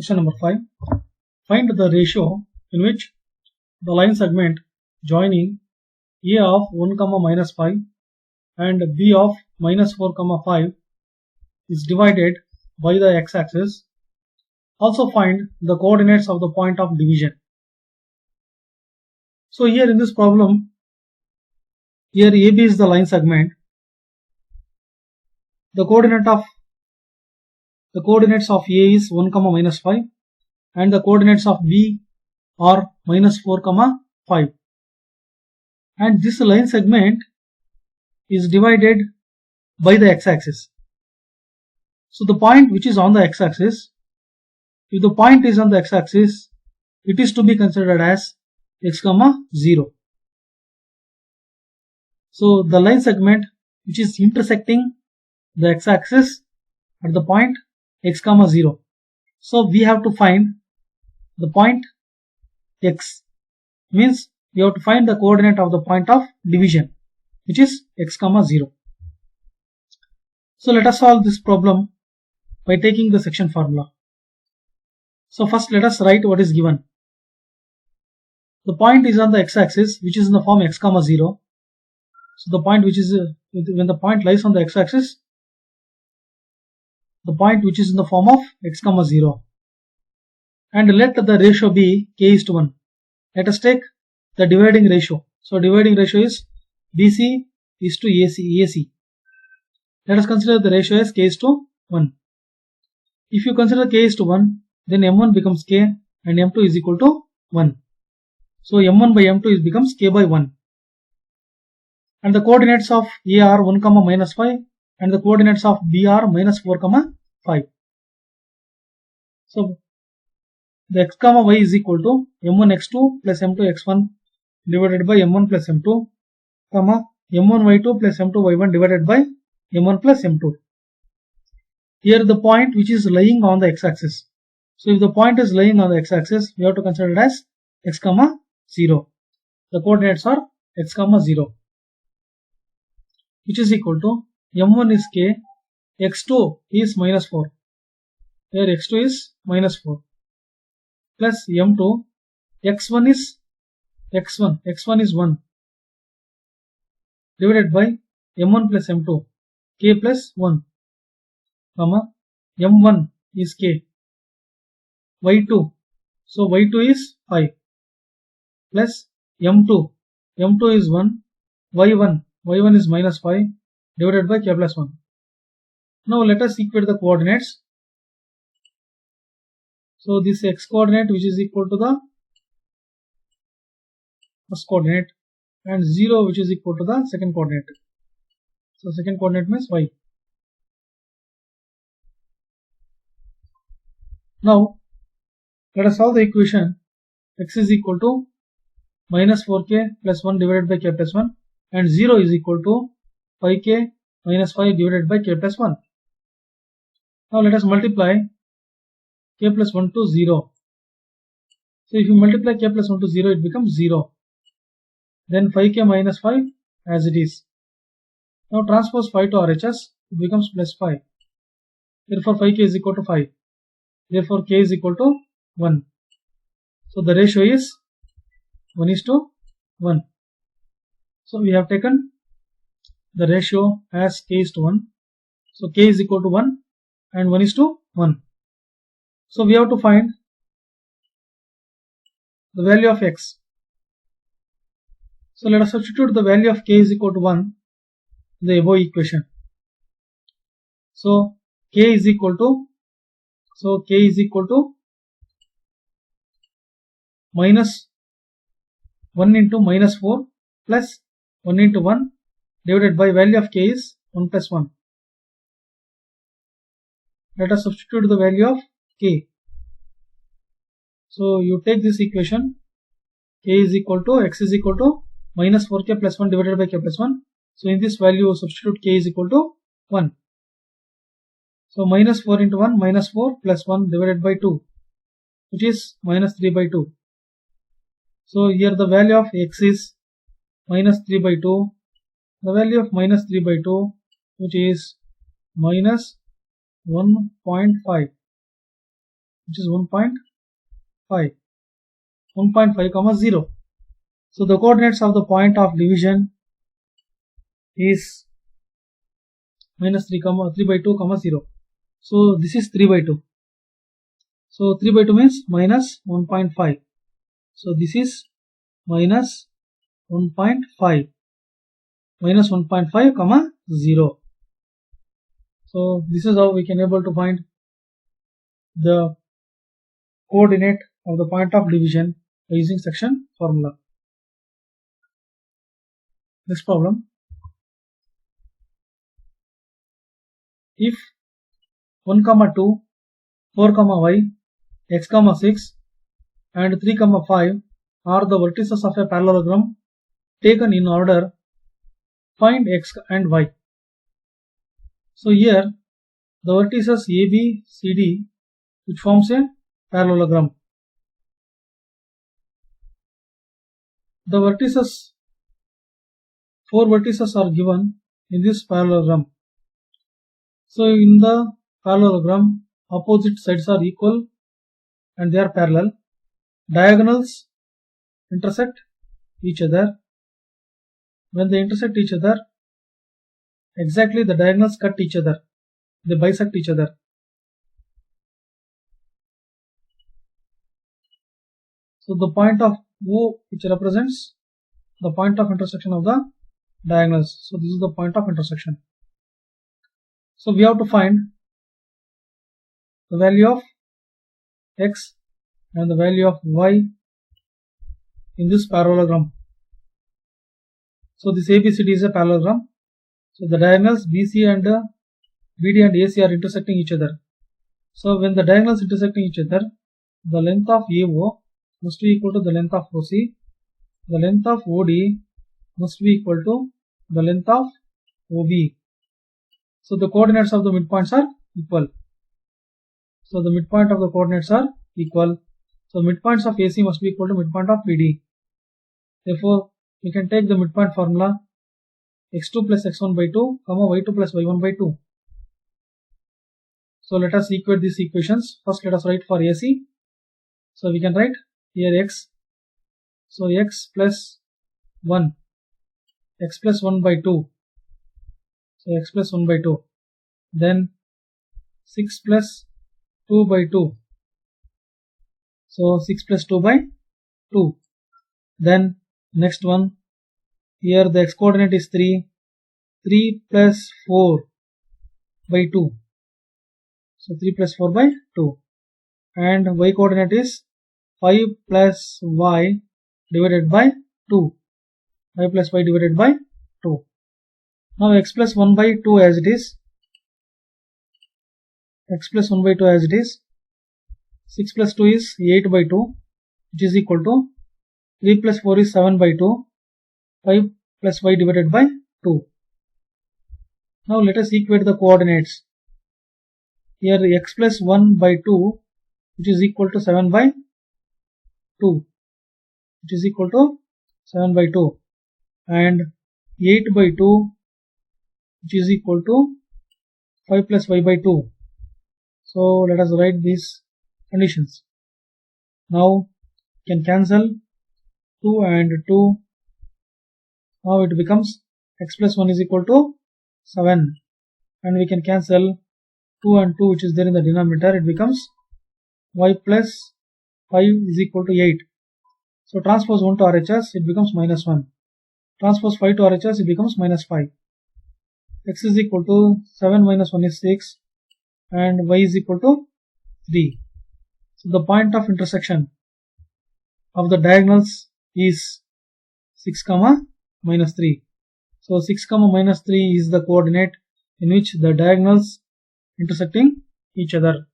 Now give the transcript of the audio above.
Question number 5. Find the ratio in which the line segment joining A of 1, minus 5 and B of minus 4, 5 is divided by the x-axis. Also find the coordinates of the point of division. So here in this problem, here AB is the line segment. The coordinates of A is 1, minus 5 and the coordinates of B are minus 4, 5. And this line segment is divided by the x-axis. So the point which is on the x-axis, if the point is on the x-axis, it is to be considered as x, 0. So the line segment which is intersecting the x-axis at the point x, 0. So we have to find the point x, means we have to find the coordinate of the point of division, which is x, 0. So let us solve this problem by taking the section formula. So first let us write what is given. The point is on the x-axis, which is in the form x, 0. So the point which is when the point lies on the x-axis, the point which is in the form of x, 0. And let the ratio be k is to 1. Let us take the dividing ratio. So dividing ratio is BC is to AC. Let us consider the ratio as k is to 1. If you consider k is to 1, then m1 becomes k and m2 is equal to 1. So m1 by m2 becomes k by 1. And the coordinates of A are 1, minus 5 and the coordinates of B are minus 4, 5. So the x, y is equal to m1 x2 plus m2 x1 divided by m1 plus m2, m1 y2 plus m2 y1 divided by m1 plus m2. Here the point which is lying on the x-axis. So if the point is lying on the x-axis, we have to consider it as x, 0. The coordinates are x, 0, which is equal to m1 is k, x2 is minus 4. Here x2 is minus 4 plus m2, x1 is x1 is 1 divided by m1 plus m2, k plus 1, m1 is k, y2, so y2 is 5 plus m2 is 1, y1 is minus 5 divided by k plus 1. Now let us equate the coordinates. So this x coordinate which is equal to the first coordinate and 0 which is equal to the second coordinate. So second coordinate means y. Now let us solve the equation x is equal to minus 4k plus 1 divided by k plus 1 and 0 is equal to 5k minus 5 divided by k plus 1. Now let us multiply k plus 1 to 0. So if you multiply k plus 1 to 0, it becomes 0. Then 5k minus 5 as it is. Now transpose 5 to RHS, it becomes plus 5. Therefore 5k is equal to 5. Therefore k is equal to 1. So the ratio is 1 is to 1. So we have taken the ratio as k is to 1. So k is equal to 1 and 1 is to 1. So we have to find the value of x. So let us substitute the value of k is equal to 1 in the above equation. So k is equal to minus 1 into minus 4 plus 1 into 1 divided by value of k is 1 plus 1. Let us substitute the value of k. So you take this equation, k is equal to x is equal to minus 4k plus 1 divided by k plus 1. So in this value substitute k is equal to 1. So minus 4 into 1 minus 4 plus 1 divided by 2, which is minus 3 by 2. So here the value of x is minus 3 by 2. The value of minus 3 by 2, which is minus 1.5. which is 1.5, 1.5 comma 0. So the coordinates of the point of division is minus 3 by 2 comma 0. So this is 3 by 2. So 3 by 2 means minus 1.5. So this is minus 1.5, minus 1.5 comma 0. So this is how we can able to find the coordinate of the point of division by using section formula. Next problem. If 1 comma 2, 4 comma y, x comma 6 and 3 comma 5 are the vertices of a parallelogram taken in order, find x and y. So here the vertices AB, CD, which forms a parallelogram. The vertices, 4 vertices are given in this parallelogram. So in the parallelogram, opposite sides are equal and they are parallel. Diagonals intersect each other. When they intersect each other, exactly the diagonals cut each other. They bisect each other. So the point of O, which represents the point of intersection of the diagonals. So this is the point of intersection. So we have to find the value of x and the value of y in this parallelogram. So this ABCD is a parallelogram. So the diagonals BC and BD and AC are intersecting each other. So when the diagonals intersecting each other, the length of AO must be equal to the length of OC. The length of OD must be equal to the length of OB. So the coordinates of the midpoints are equal. So the midpoint of the coordinates are equal. So midpoints of AC must be equal to midpoint of BD. Therefore, we can take the midpoint formula x2 plus x1 by 2, comma y2 plus y1 by 2. So let us equate these equations. First let us write for AC. So we can write here x. So x plus 1, x plus 1 by 2. So x plus 1 by 2. Then 6 plus 2 by 2. So 6 plus 2 by 2. Then next one, here the x coordinate is 3, 3 plus 4 by 2. So 3 plus 4 by 2. And y coordinate is 5 plus y divided by 2. 5 plus y divided by 2. Now x plus 1 by 2 as it is. X plus 1 by 2 as it is. 6 plus 2 is 8 by 2, which is equal to 3 plus 4 is 7 by 2. 5 plus y divided by 2. Now let us equate the coordinates. Here x plus 1 by 2, which is equal to 7 by 2, which is equal to 7 by 2, and 8 by 2, which is equal to 5 plus y by 2. So let us write these conditions. Now can cancel 2 and 2. Now it becomes x plus 1 is equal to 7, and we can cancel 2 and 2 which is there in the denominator. It becomes y plus 5 is equal to 8. So transpose 1 to RHS, it becomes minus 1. Transpose 5 to RHS, it becomes minus 5. X is equal to 7 minus 1 is 6, and y is equal to 3. So the point of intersection of the diagonals is 6 comma minus 3. So 6 comma minus 3 is the coordinate in which the diagonals intersecting each other.